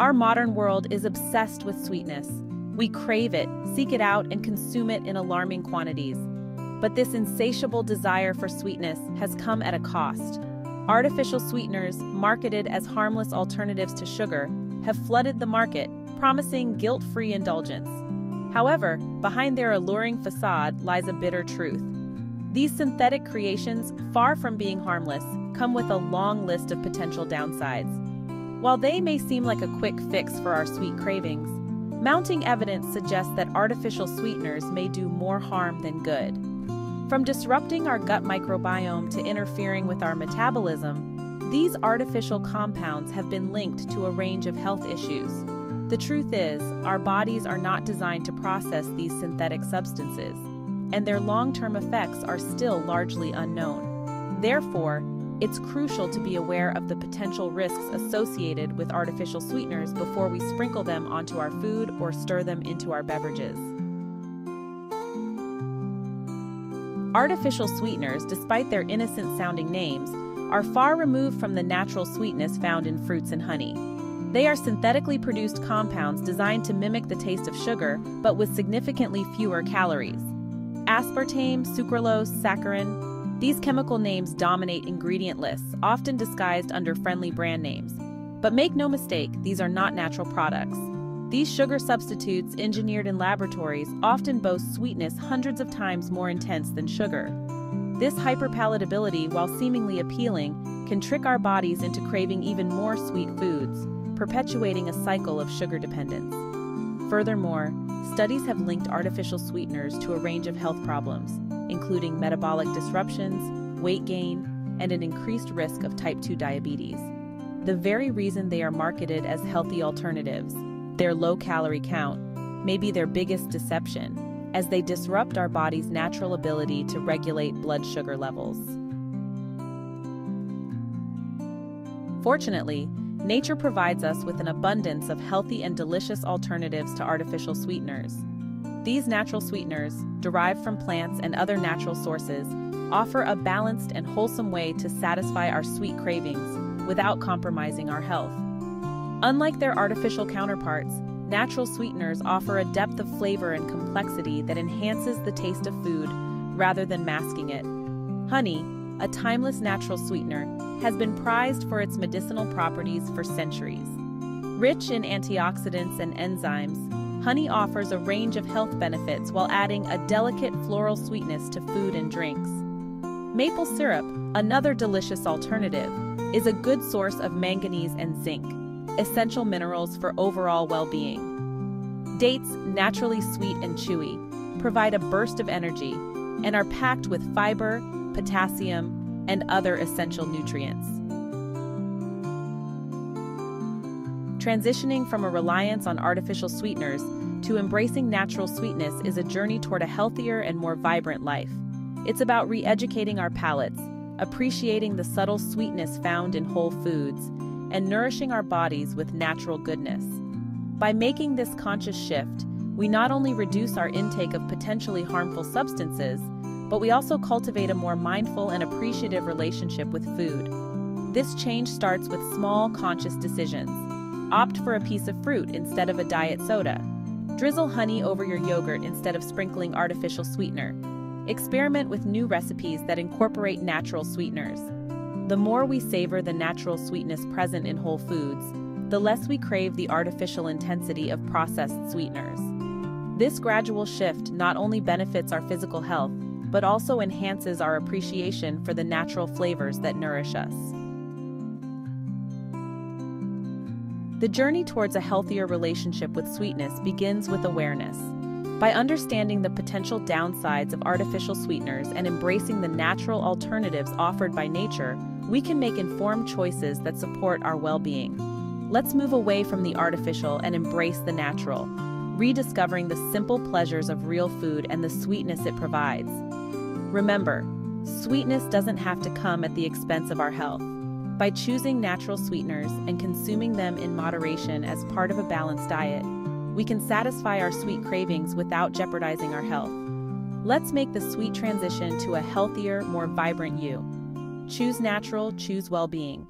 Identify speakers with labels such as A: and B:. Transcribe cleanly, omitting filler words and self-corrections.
A: Our modern world is obsessed with sweetness. We crave it, seek it out, and consume it in alarming quantities. But this insatiable desire for sweetness has come at a cost. Artificial sweeteners, marketed as harmless alternatives to sugar, have flooded the market, promising guilt-free indulgence. However, behind their alluring facade lies a bitter truth. These synthetic creations, far from being harmless, come with a long list of potential downsides. While they may seem like a quick fix for our sweet cravings, mounting evidence suggests that artificial sweeteners may do more harm than good. From disrupting our gut microbiome to interfering with our metabolism, these artificial compounds have been linked to a range of health issues. The truth is, our bodies are not designed to process these synthetic substances, and their long-term effects are still largely unknown. Therefore, it's crucial to be aware of the potential risks associated with artificial sweeteners before we sprinkle them onto our food or stir them into our beverages. Artificial sweeteners, despite their innocent-sounding names, are far removed from the natural sweetness found in fruits and honey. They are synthetically produced compounds designed to mimic the taste of sugar, but with significantly fewer calories. Aspartame, sucralose, saccharin. These chemical names dominate ingredient lists, often disguised under friendly brand names. But make no mistake, these are not natural products. These sugar substitutes, engineered in laboratories, often boast sweetness hundreds of times more intense than sugar. This hyperpalatability, while seemingly appealing, can trick our bodies into craving even more sweet foods, perpetuating a cycle of sugar dependence. Furthermore, studies have linked artificial sweeteners to a range of health problems, including metabolic disruptions, weight gain, and an increased risk of type 2 diabetes. The very reason they are marketed as healthy alternatives, their low-calorie count, may be their biggest deception, as they disrupt our body's natural ability to regulate blood sugar levels. Fortunately, nature provides us with an abundance of healthy and delicious alternatives to artificial sweeteners. These natural sweeteners, derived from plants and other natural sources, offer a balanced and wholesome way to satisfy our sweet cravings without compromising our health. Unlike their artificial counterparts, natural sweeteners offer a depth of flavor and complexity that enhances the taste of food rather than masking it. Honey, a timeless natural sweetener, has been prized for its medicinal properties for centuries. Rich in antioxidants and enzymes, honey offers a range of health benefits while adding a delicate floral sweetness to food and drinks. Maple syrup, another delicious alternative, is a good source of manganese and zinc, essential minerals for overall well-being. Dates, naturally sweet and chewy, provide a burst of energy and are packed with fiber, potassium, and other essential nutrients. Transitioning from a reliance on artificial sweeteners to embracing natural sweetness is a journey toward a healthier and more vibrant life. It's about re-educating our palates, appreciating the subtle sweetness found in whole foods, and nourishing our bodies with natural goodness. By making this conscious shift, we not only reduce our intake of potentially harmful substances, but we also cultivate a more mindful and appreciative relationship with food. This change starts with small, conscious decisions. Opt for a piece of fruit instead of a diet soda. Drizzle honey over your yogurt instead of sprinkling artificial sweetener. Experiment with new recipes that incorporate natural sweeteners. The more we savor the natural sweetness present in whole foods, the less we crave the artificial intensity of processed sweeteners. This gradual shift not only benefits our physical health, but also enhances our appreciation for the natural flavors that nourish us. The journey towards a healthier relationship with sweetness begins with awareness. By understanding the potential downsides of artificial sweeteners and embracing the natural alternatives offered by nature, we can make informed choices that support our well-being. Let's move away from the artificial and embrace the natural, rediscovering the simple pleasures of real food and the sweetness it provides. Remember, sweetness doesn't have to come at the expense of our health. By choosing natural sweeteners and consuming them in moderation as part of a balanced diet, we can satisfy our sweet cravings without jeopardizing our health. Let's make the sweet transition to a healthier, more vibrant you. Choose natural, choose well-being.